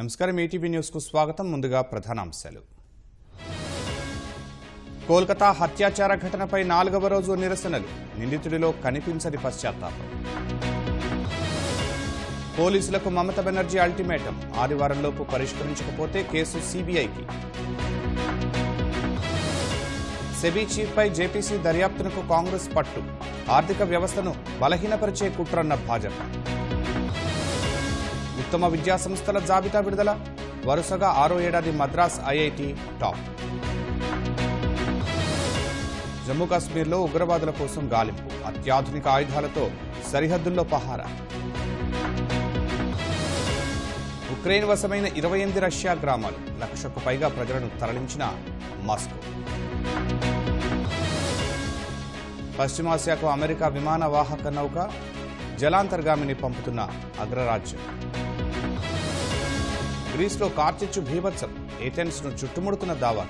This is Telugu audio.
నమస్కారం ఈటీవీ న్యూస్ కు స్వాగతం ముందుగా ప్రధానాంశాలు కోల్కతా హత్యాచార ఘటనపై 4వ రోజు నిరసనలు నిందితుడిలో కనిపించని పశ్చాత్తాపం పోలీసులకు మమతా బెనర్జీ అల్టిమేటం ఆదివారంలోపు పరిష్కరించకపోతే కేసు సీబీఐకి సెబీ చీఫ్పై జేపీసీ దర్యాప్తునకు కాంగ్రెస్ పట్టు ఆర్థిక వ్యవస్థను బలహీనపరిచే కుట్రన్న భాజపా ఉత్తమ విద్యా సంస్థల జాబితా విడుదల వరుసగా 6వ ఏడాది మద్రాస్ ఐఐటి టాప్ జమ్మూ కాశ్మీర్లో ఉగ్రవాదుల కోసం గాలింపు అత్యాధునిక ఆయుధాలతో సరిహద్దుల్లో పహారా ఉక్రెయిన్ వశమైన 28 రష్యా గ్రామాలు 1,00,000కు పైగా ప్రజలను తరలించిన మాస్కో పశ్చిమాసియాకు అమెరికా విమాన వాహక నౌక జలాంతర్గామిని పంపుతున్న అగ్రరాజ్యం గ్రీస్లో కార్చిచ్చు భీభత్సం ఏథెన్స్ను చుట్టుముడుతున్న దావా